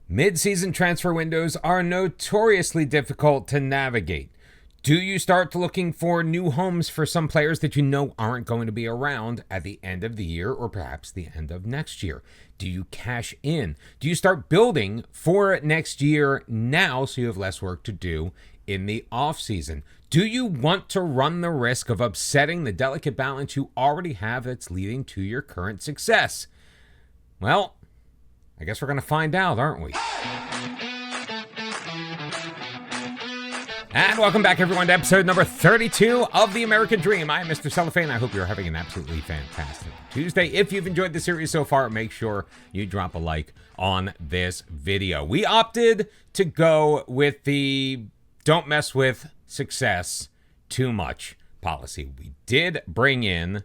Mid-season transfer windows are notoriously difficult to navigate. Do you start looking for new homes for some players that you know aren't going to be around at the end of the year or perhaps the end of next year? Do you cash in? Do you start building for next year now so you have less work to do in the offseason? Do you want to run the risk of upsetting the delicate balance you already have that's leading to your current success? Well, I guess we're going to find out, aren't we? And welcome back, everyone, to episode number 32 of The American Dream. I'm Mr. Cellophane. I hope you're having an absolutely fantastic Tuesday. If you've enjoyed the series so far, make sure you drop a like on this video. We opted to go with the don't mess with success too much policy. We did bring in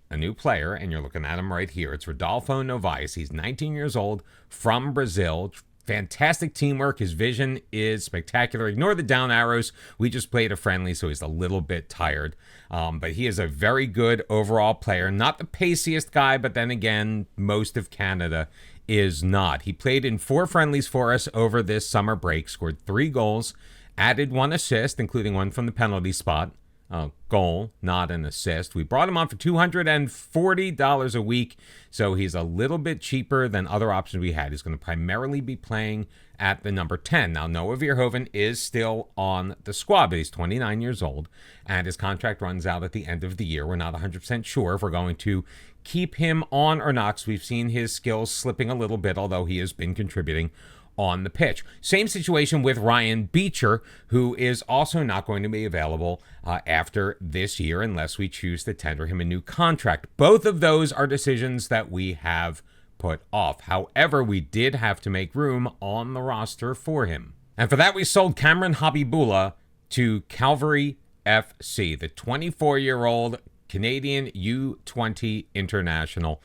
a new player, and you're looking at him right here. It's Rodolfo Novaes. He's 19 years old, from Brazil. Fantastic teamwork. His vision is spectacular. Ignore the down arrows. We just played a friendly, so he's a little bit tired. But he is a very good overall player. Not the paciest guy, but then again, most of Canada is not. He played in 4 friendlies for us over this summer break, scored 3 goals, added 1 assist, including one from the penalty spot. Goal, not an assist. We brought him on for $240 a week, so he's a little bit cheaper than other options we had. He's going to primarily be playing at the number 10. Now, Noah Verhoeven is still on the squad, but he's 29 years old, and his contract runs out at the end of the year. We're not 100% sure if we're going to keep him on or not, because we've seen his skills slipping a little bit, although he has been contributing on the pitch. Same situation with Ryan Beecher, who is also not going to be available after this year unless we choose to tender him a new contract. Both of those are decisions that we have put off. However, we did have to make room on the roster for him. And for that, we sold Cameron Habibullah to Calvary FC, the 24-year-old Canadian U20 international.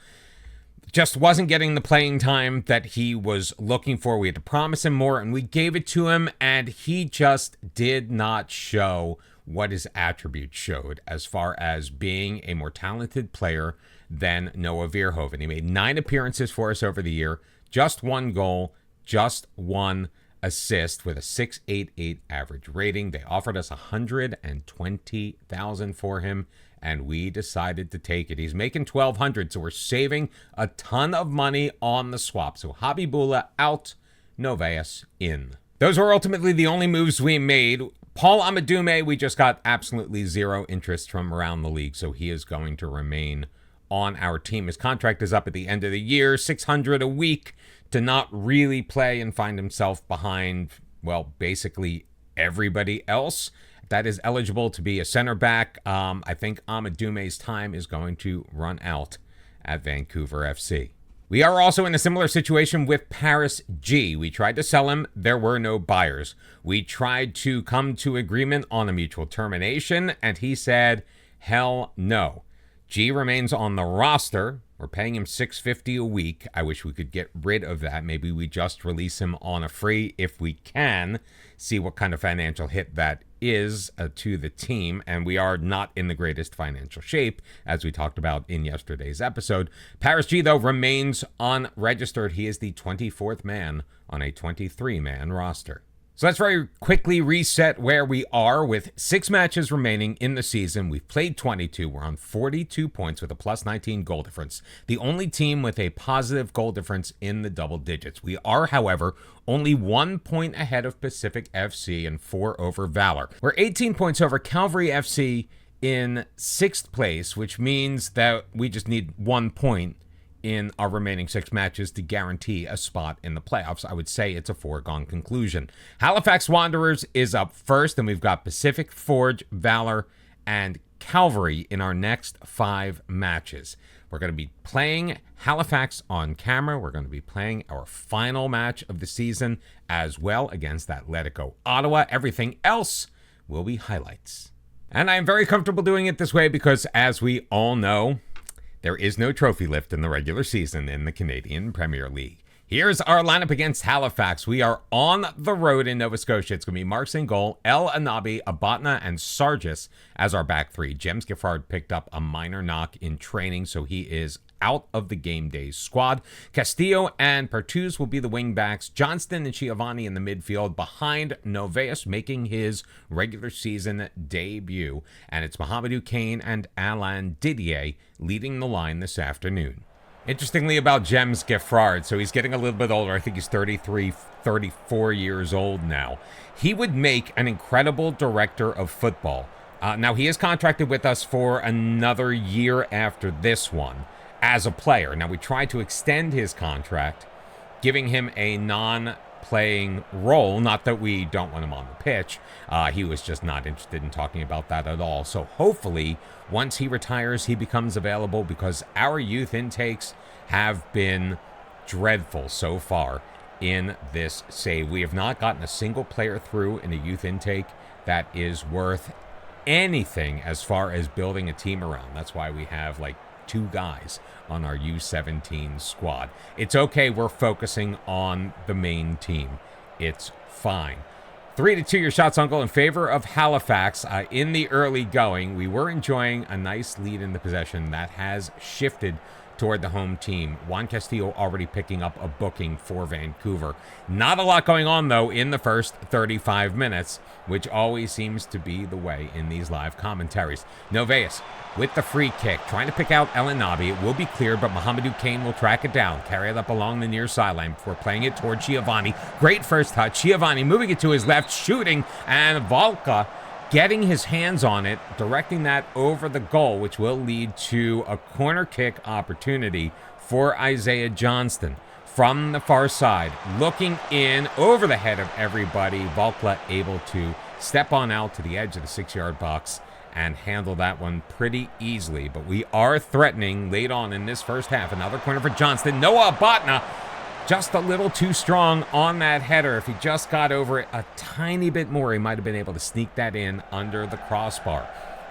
Just wasn't getting the playing time that he was looking for. We had to promise him more, and we gave it to him, and he just did not show what his attributes showed as far as being a more talented player than Noah Verhoeven. He made 9 appearances for us over the year, just 1 goal, just 1 assist with a 6.88 average rating. They offered us $120,000 for him, and we decided to take it. He's making $1,200, so we're saving a ton of money on the swap. So Habibullah out, Novaes in. Those were ultimately the only moves we made. Paul Amadume, we just got absolutely zero interest from around the league, so he is going to remain on our team. His contract is up at the end of the year, $600 a week to not really play and find himself behind, well, basically everybody else that is eligible to be a center back. I think Amadume's time is going to run out at Vancouver FC. We are also in a similar situation with Paris G. We tried to sell him. There were no buyers. We tried to come to agreement on a mutual termination, and he said, hell no. G remains on the roster. We're paying him $650 a week. I wish we could get rid of that. Maybe we just release him on a free if we can. See what kind of financial hit that is to the team. And we are not in the greatest financial shape, as we talked about in yesterday's episode. Paris G, though, remains unregistered. He is the 24th man on a 23-man roster. So let's very quickly reset where we are with 6 matches remaining in the season. We've played 22. We're on 42 points with a plus 19 goal difference. The only team with a positive goal difference in the double digits. We are, however, only 1 point ahead of Pacific FC and 4 over Valor. We're 18 points over Calvary FC in 6th place, which means that we just need 1 point in our remaining 6 matches to guarantee a spot in the playoffs. I would say it's a foregone conclusion. Halifax Wanderers is up first, and we've got Pacific, Forge, Valor, and Calvary in our next 5 matches. We're going to be playing Halifax on camera. We're going to be playing our final match of the season as well against Atletico Ottawa. Everything else will be highlights. And I'm very comfortable doing it this way because, as we all know, there is no trophy lift in the regular season in the Canadian Premier League. Here's our lineup against Halifax. We are on the road in Nova Scotia. It's going to be Marks in goal, El Anabi, Abatna, and Sargis as our back 3. James Giffard picked up a minor knock in training, so he is out of the game day's squad. Castillo and Pertuz will be the wingbacks. Johnston and Schiavone in the midfield behind Noveas making his regular season debut. And it's Mahamadou Kane and Alain Didier leading the line this afternoon. Interestingly about James Geffrard, so he's getting a little bit older. I think he's 33, 34 years old now. He would make an incredible director of football. Now, he is contracted with us for another year after this one as a player. Now, we tried to extend his contract, giving him a non-playing role. Not that we don't want him on the pitch. He was just not interested in talking about that at all. So hopefully, once he retires, he becomes available, because our youth intakes have been dreadful so far in this save. We have not gotten a single player through in a youth intake that is worth anything as far as building a team around. That's why we have like 2 guys on our U17 squad. It's okay. We're focusing on the main team. It's fine. 3-2 your shots on goal in favor of Halifax. In the early going, we were enjoying a nice lead in the possession that has shifted toward the home team. Juan Castillo already picking up a booking for Vancouver. Not a lot going on, though, in the first 35 minutes, which always seems to be the way in these live commentaries. Noveas with the free kick, trying to pick out El Anabi. It will be cleared, but Mahamadou Kane will track it down, carry it up along the near sideline before playing it toward Schiavone. Great first touch. Schiavone moving it to his left, shooting, and Valka getting his hands on it, directing that over the goal, which will lead to a corner kick opportunity for Isaiah Johnston. From the far side, looking in over the head of everybody, Valka able to step on out to the edge of the 6-yard box and handle that one pretty easily. But we are threatening late on in this first half. Another corner for Johnston. Noah Botna just a little too strong on that header. If he just got over it a tiny bit more, he might have been able to sneak that in under the crossbar.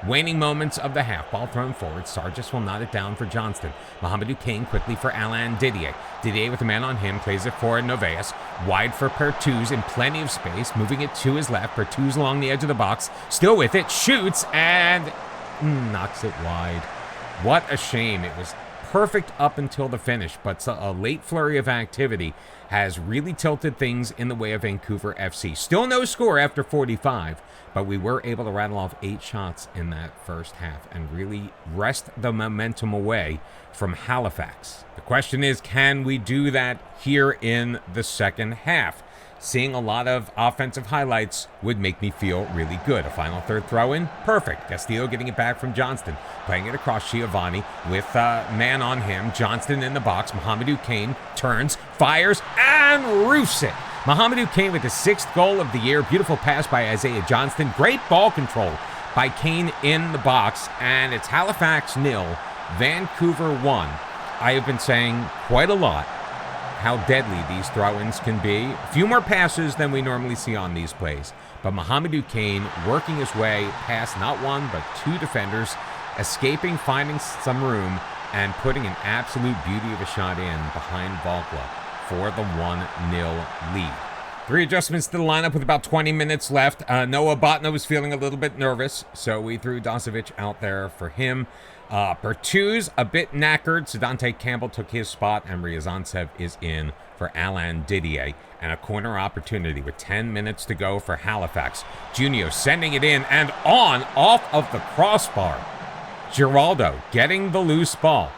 Waning moments of the half. Ball thrown forward. Sargis will knot it down for Johnston. Mahamadou Kane quickly for Alain Didier. Didier with a man on him. Plays it for Noveas. Wide for Pertuz in plenty of space. Moving it to his left. Pertuz along the edge of the box. Still with it. Shoots and knocks it wide. What a shame. It was perfect up until the finish, but a late flurry of activity has really tilted things in the way of Vancouver FC. Still no score after 45, but we were able to rattle off 8 shots in that first half and really wrest the momentum away from Halifax. The question is, can we do that here in the second half? Seeing a lot of offensive highlights would make me feel really good. A final third throw-in, perfect. Castillo getting it back from Johnston, playing it across Schiavone with a man on him. Johnston in the box. Mahamadou Kane turns, fires, and roofs it. Mahamadou Kane with his 6th goal of the year. Beautiful pass by Isaiah Johnston. Great ball control by Kane in the box. And it's Halifax 0, Vancouver 1. I have been saying quite a lot how deadly these throw-ins can be. A few more passes than we normally see on these plays. But Mahamadou Kane working his way past not 1, but 2 defenders, escaping, finding some room, and putting an absolute beauty of a shot in behind Valkla for the 1-0 lead. 3 adjustments to the lineup with about 20 minutes left. Noah Botna was feeling a little bit nervous, so we threw Dosovic out there for him. Pertuz a bit knackered. Sedante Campbell took his spot, and Ryazantsev is in for Alain Didier. And a corner opportunity with 10 minutes to go for Halifax. Junio sending it in and on off of the crossbar. Giraldo getting the loose ball.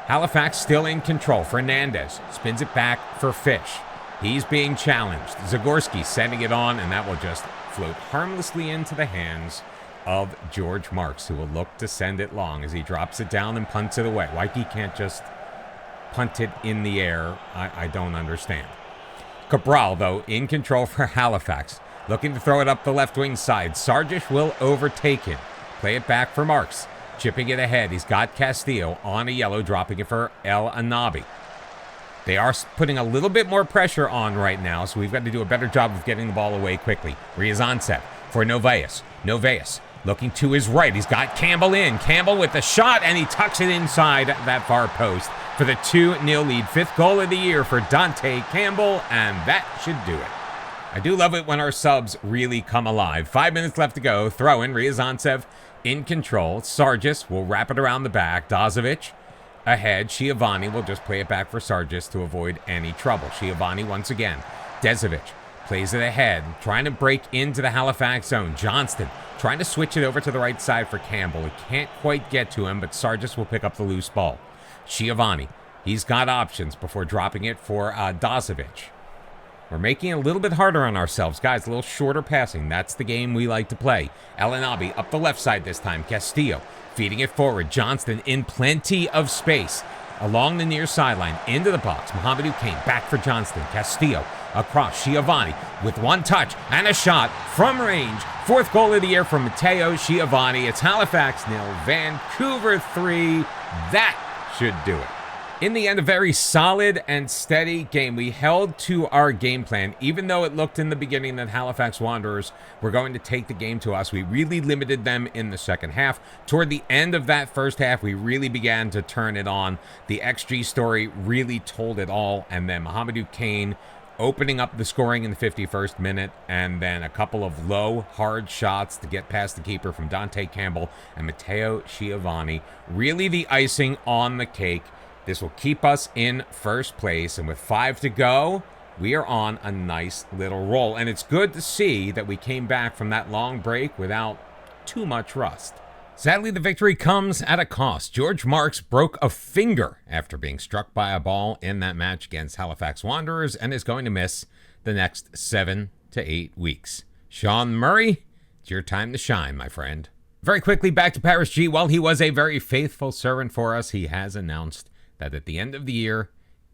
Halifax still in control. Fernandez spins it back for Fish. He's being challenged. Zagorski sending it on, and that will just float harmlessly into the hands of George Marks, who will look to send it long as he drops it down and punts it away. Why he can't just punt it in the air, I don't understand. Cabral, though, in control for Halifax, looking to throw it up the left wing side. Sargis will overtake him. Play it back for Marks, chipping it ahead. He's got Castillo on a yellow, dropping it for El Anabi. They are putting a little bit more pressure on right now, so we've got to do a better job of getting the ball away quickly. Ryazantsev for Noveas. Noveas looking to his right. He's got Campbell in. Campbell with the shot, and he tucks it inside that far post for the 2-0 lead. 5th goal of the year for Dante Campbell, and that should do it. I do love it when our subs really come alive. 5 minutes left to go. Throw in. Ryazantsev in control. Sargis will wrap it around the back. Dozovic ahead. Schiavone will just play it back for Sargis to avoid any trouble. Schiavone once again. Dezovic plays it ahead, trying to break into the Halifax zone. Johnston trying to switch it over to the right side for Campbell. He can't quite get to him, but Sargis will pick up the loose ball. Schiavone, he's got options before dropping it for Dozovic. We're making it a little bit harder on ourselves, guys. A little shorter passing. That's the game we like to play. Elanabi up the left side this time. Castillo feeding it forward. Johnston in plenty of space along the near sideline into the box. Mohamedou Kane back for Johnston. Castillo across. Schiavone with one touch and a shot from range. Fourth goal of the year from Matteo Schiavone. It's Halifax 0, Vancouver 3. That should do it. In the end, a very solid and steady game. We held to our game plan. Even though it looked in the beginning that Halifax Wanderers were going to take the game to us, we really limited them in the second half. Toward the end of that first half, we really began to turn it on. The XG story really told it all. And then Mohamedou Kane opening up the scoring in the 51st minute, and then a couple of low, hard shots to get past the keeper from Dante Campbell and Matteo Schiavone. Really the icing on the cake. This will keep us in first place, and with 5 to go, we are on a nice little roll. And it's good to see that we came back from that long break without too much rust. Sadly, the victory comes at a cost. George Marks broke a finger after being struck by a ball in that match against Halifax Wanderers and is going to miss the next 7 to 8 weeks. Sean Murray, it's your time to shine, my friend. Very quickly, back to Paris G. While he was a very faithful servant for us, he has announced that at the end of the year,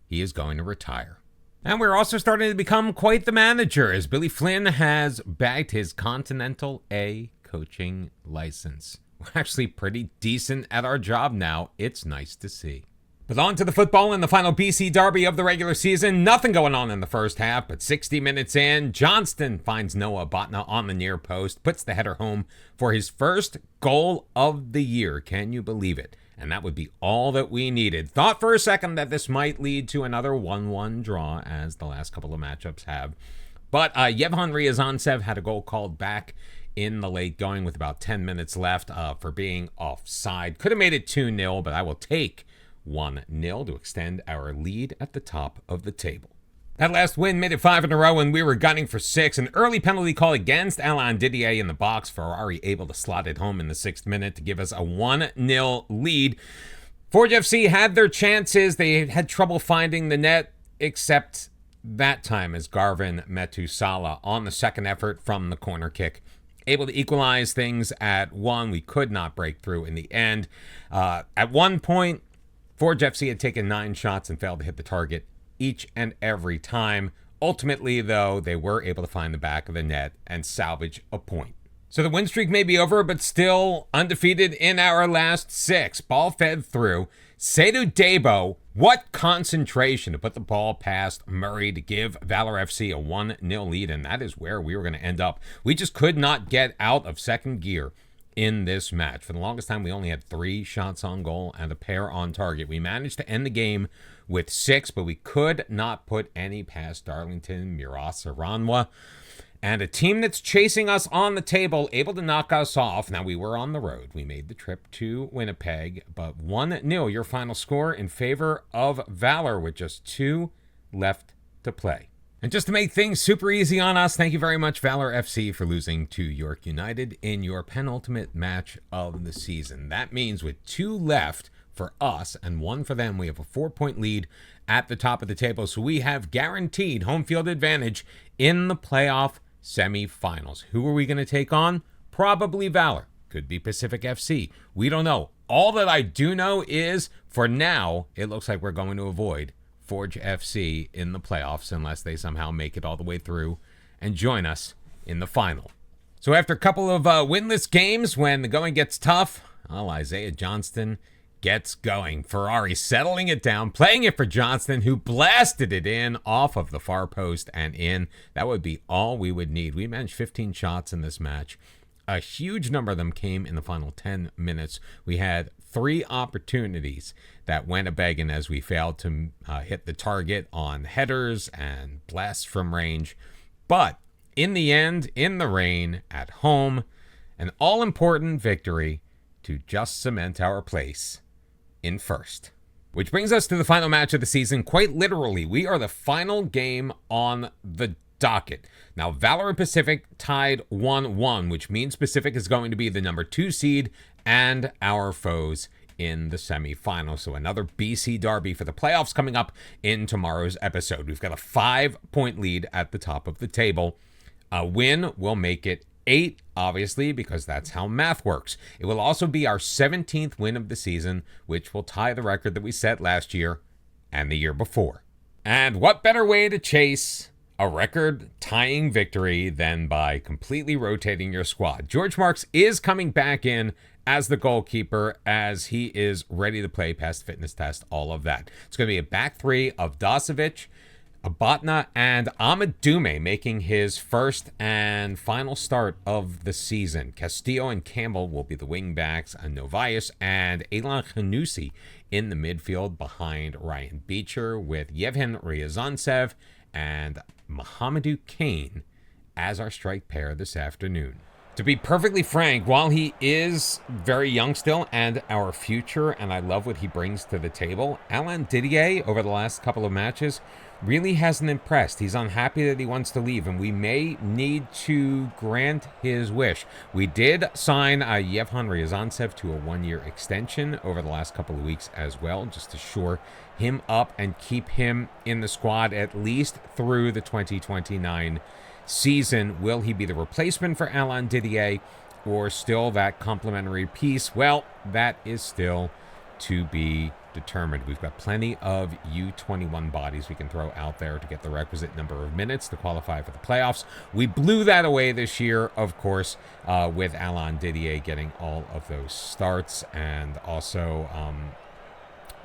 he is going to retire. And we're also starting to become quite the manager, as Billy Flynn has bagged his Continental A coaching license. We're actually pretty decent at our job now. It's nice to see. But on to the football in the final BC derby of the regular season. Nothing going on in the first half, but 60 minutes in, Johnston finds Noah Botna on the near post, puts the header home for his first goal of the year. Can you believe it? And that would be all that we needed. Thought for a second that this might lead to another 1-1 draw, as the last couple of matchups have. But Yevhen Ryazantsev had a goal called back in the late going with about 10 minutes left for being offside. Could have made it 2-0, but I will take 1-0 to extend our lead at the top of the table. That last win made it 5 in a row, and we were gunning for 6. An early penalty call against Alain Didier in the box. Ferrari able to slot it home in the 6th minute to give us a 1-0 lead. Forge FC had their chances. They had trouble finding the net, except that time as Garvin Metusala on the second effort from the corner kick. Able to equalize things at 1. We could not break through in the end. At one point, Forge FC had taken 9 shots and failed to hit the target each and every time. Ultimately, though, they were able to find the back of the net and salvage a point. So the win streak may be over, but still undefeated in our last 6. Ball fed through. Seydou Dabo, what concentration to put the ball past Murray to give Valor FC a 1-0 lead, and that is where we were going to end up. We just could not get out of second gear in this match. For the longest time, we only had 3 shots on goal and a pair on target. We managed to end the game with 6, but we could not put any past Darlington, Miras, or Ranwa. And a team that's chasing us on the table, able to knock us off. Now, we were on the road. We made the trip to Winnipeg, but 1-0, your final score in favor of Valor with just 2 left to play. And just to make things super easy on us, thank you very much, Valor FC, for losing to York United in your penultimate match of the season. That means with 2 left for us and 1 for them, we have a 4-point lead at the top of the table. So we have guaranteed home field advantage in the playoff semifinals. Who are we going to take on? Probably Valor. Could be Pacific FC. We don't know. All that I do know is, for now, it looks like we're going to avoid Forge FC in the playoffs unless they somehow make it all the way through and join us in the final. So after a couple of winless games, when the going gets tough, Isaiah Johnston gets going. Ferrari settling it down, playing it for Johnston, who blasted it in off of the far post and in. That would be all we would need. We managed 15 shots in this match. A huge number of them came in the final 10 minutes. We had 3 opportunities that went a-begging as we failed to hit the target on headers and blasts from range. But in the end, in the rain, at home, an all-important victory to just cement our place in first. Which brings us to the final match of the season. Quite literally, we are the final game on the docket. Now, Valor and Pacific tied 1-1, which means Pacific is going to be the number 2 seed and our foes in the semifinals. So another BC derby for the playoffs coming up in tomorrow's episode. We've got a 5-point lead at the top of the table. A win will make it 8, obviously, because that's how math works. It will also be our 17th win of the season, which will tie the record that we set last year and the year before. And what better way to chase a record-tying victory than by completely rotating your squad? George Marks is coming back in as the goalkeeper, as he is ready to play past fitness test, all of that. It's going to be a back three of Dasovic, Abatna, and Amadume making his first and final start of the season. Castillo and Campbell will be the wing backs, Novaes and Elan Khanusi in the midfield behind Ryan Beecher, with Yevhen Ryazantsev and Mohamedou Kane as our strike pair this afternoon. To be perfectly frank, while he is very young still and our future, and I love what he brings to the table, Alain Didier, over the last couple of matches, really hasn't impressed. He's unhappy that he wants to leave, and we may need to grant his wish. We did sign Yevhen Ryazantsev to a 1-year extension over the last couple of weeks as well, just to shore him up and keep him in the squad at least through the 2029 season. Will he be the replacement for Alain Didier or still that complementary piece? Well, that is still to be determined. We've got plenty of U21 bodies we can throw out there to get the requisite number of minutes to qualify for the playoffs. We blew that away this year, of course, with Alain Didier getting all of those starts, and also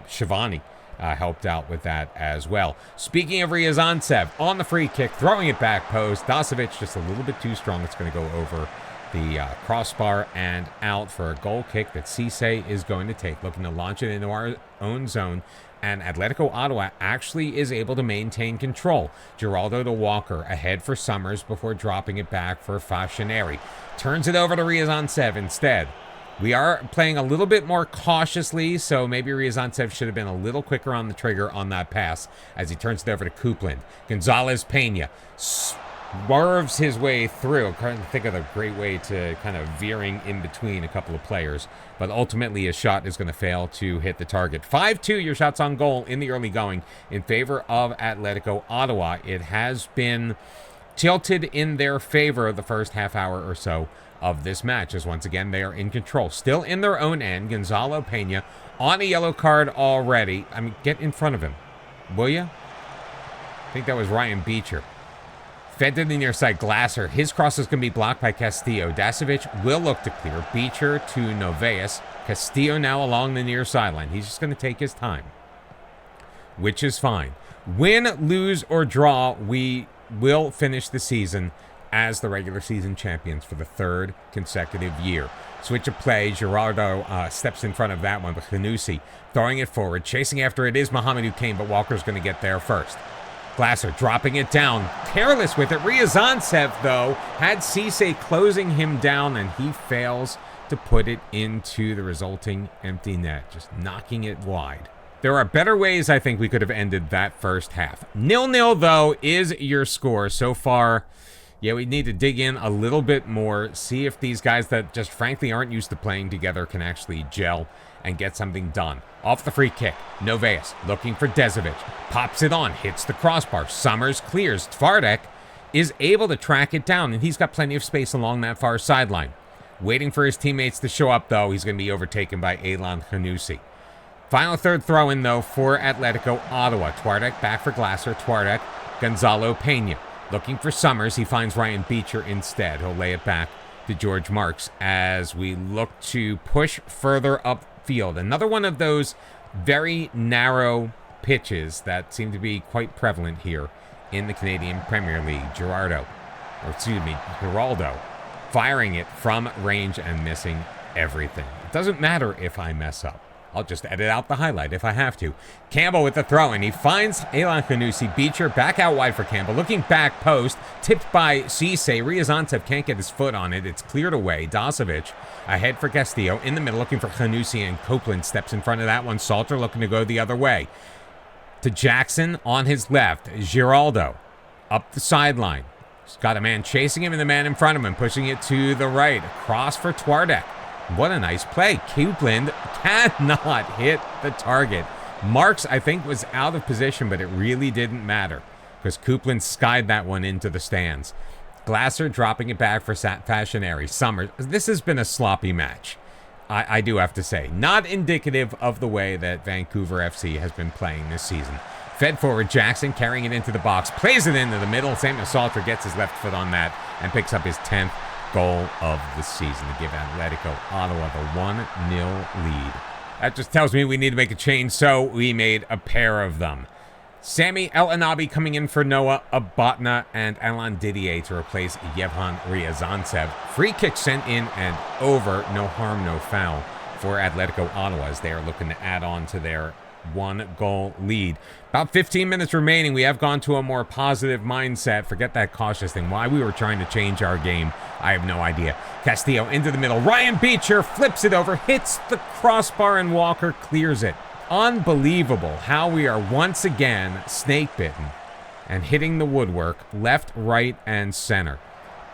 Shivani helped out with that as well. Speaking of Ryazantsev, on the free kick, throwing it back post. Dasovic just a little bit too strong. It's going to go over the crossbar and out for a goal kick that Cisse is going to take, looking to launch it into our own zone. And Atletico Ottawa actually is able to maintain control. Geraldo to Walker, ahead for Summers before dropping it back for Fascineri. Turns it over to Ryazantsev instead. We are playing a little bit more cautiously, so maybe Ryazantsev should have been a little quicker on the trigger on that pass as he turns it over to Coupland. Gonzalez Pena swerves his way through. I'm trying to think of a great way to kind of veering in between a couple of players, but ultimately a shot is going to fail to hit the target. 5-2, your shots on goal in the early going in favor of Atletico Ottawa. It has been tilted in their favor the first half hour or so of this match, as once again they are in control, still in their own end. Gonzalo Pena on a yellow card already. I mean, get in front of him, will you? I think that was Ryan Beecher. Fed to the near side, Glasser. His cross is going to be blocked by Castillo. Dasovic will look to clear. Beecher to Novaes. Castillo now along the near sideline. He's just going to take his time, which is fine. Win, lose, or draw, we will finish the season as the regular season champions for the 3rd consecutive year. Switch of play. Gerardo steps in front of that one, but Khanusi throwing it forward. Chasing after it is Mohamedou Kane, but Walker's going to get there first. Glasser dropping it down. Careless with it. Ryazantsev, though, had Cisse closing him down, and he fails to put it into the resulting empty net, just knocking it wide. There are better ways I think we could have ended that first half. 0-0, though, is your score so far. Yeah, we need to dig in a little bit more, see if these guys that just frankly aren't used to playing together can actually gel and get something done. Off the free kick, Novaes looking for Dezovic. Pops it on, hits the crossbar. Summers clears. Tvardek is able to track it down, and he's got plenty of space along that far sideline. Waiting for his teammates to show up, though. He's going to be overtaken by Elan Khanusi. Final third throw-in, though, for Atletico Ottawa. Tvardek back for Glasser. Tvardek, Gonzalo Pena. Looking for Summers, he finds Ryan Beecher instead. He'll lay it back to George Marks as we look to push further upfield. Another one of those very narrow pitches that seem to be quite prevalent here in the Canadian Premier League. Geraldo, firing it from range and missing everything. It doesn't matter if I mess up. I'll just edit out the highlight if I have to. Campbell with the throw, and he finds Elan Khanousi. Beecher back out wide for Campbell. Looking back post, tipped by Cisse. Ryazantsev can't get his foot on it. It's cleared away. Dasovic ahead for Castillo. In the middle, looking for Khanousi, and Copeland steps in front of that one. Salter looking to go the other way. To Jackson on his left. Giraldo up the sideline. He's got a man chasing him and the man in front of him, pushing it to the right. Across for Twardek. What a nice play. Copeland cannot hit the target. Marks, I think, was out of position, but it really didn't matter because Copeland skied that one into the stands. Glasser dropping it back for Fashionary. Summers, this has been a sloppy match, I do have to say. Not indicative of the way that Vancouver FC has been playing this season. Fed forward, Jackson carrying it into the box, plays it into the middle. Samuel Salter gets his left foot on that and picks up his 10th goal of the season to give Atletico Ottawa the 1-0 lead. That just tells me we need to make a change, so we made a pair of them. Sami El Anabi coming in for Noah Abatna and Alain Didier to replace Yevhen Ryazantsev. Free kick sent in and over, no harm, no foul for Atletico Ottawa as they are looking to add on to their 1-goal lead. About 15 minutes remaining. We have gone to a more positive mindset. Forget that cautious thing. Why we were trying to change our game, I have no idea. Castillo into the middle. Ryan Beecher flips it over, hits the crossbar, and Walker clears it. Unbelievable how we are once again snake bitten and hitting the woodwork left, right, and center.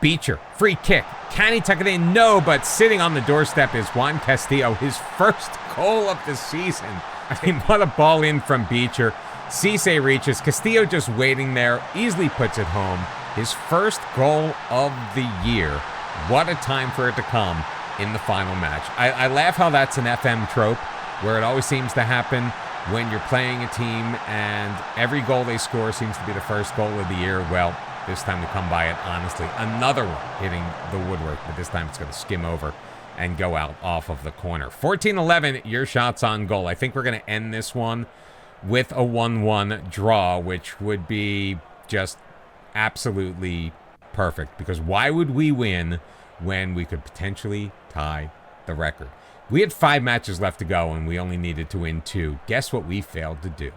Beecher, free kick. Can he tuck it in? No, but sitting on the doorstep is Juan Castillo, his first goal of the season. I mean, what a ball in from Beecher. Cisse reaches. Castillo just waiting there. Easily puts it home. His first goal of the year. What a time for it to come in the final match. I laugh how that's an FM trope, where it always seems to happen when you're playing a team and every goal they score seems to be the first goal of the year. Well, this time we come by it, honestly. Another one hitting the woodwork, but this time it's going to skim over and go out off of the corner. 14-11, your shots on goal. I think we're going to end this one with a 1-1 draw, which would be just absolutely perfect. Because why would we win when we could potentially tie the record? We had 5 matches left to go, and we only needed to win 2. Guess what we failed to do?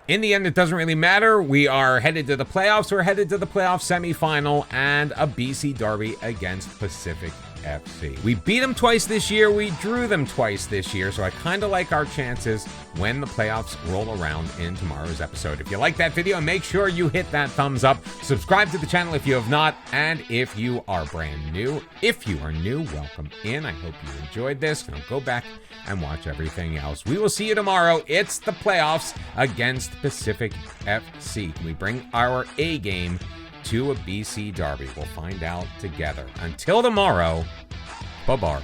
In the end, it doesn't really matter. We are headed to the playoffs. We're headed to the playoff semifinal and a BC derby against Pacific FC. We beat them twice this year. We drew them twice this year. So I kind of like our chances when the playoffs roll around in tomorrow's episode. If you like that video, make sure you hit that thumbs up. Subscribe to the channel if you have not. And if you are brand new, welcome in. I hope you enjoyed this. Now go back and watch everything else. We will see you tomorrow. It's the playoffs against Pacific FC. We bring our A game to a BC derby. We'll find out together. Until tomorrow, bye-bye.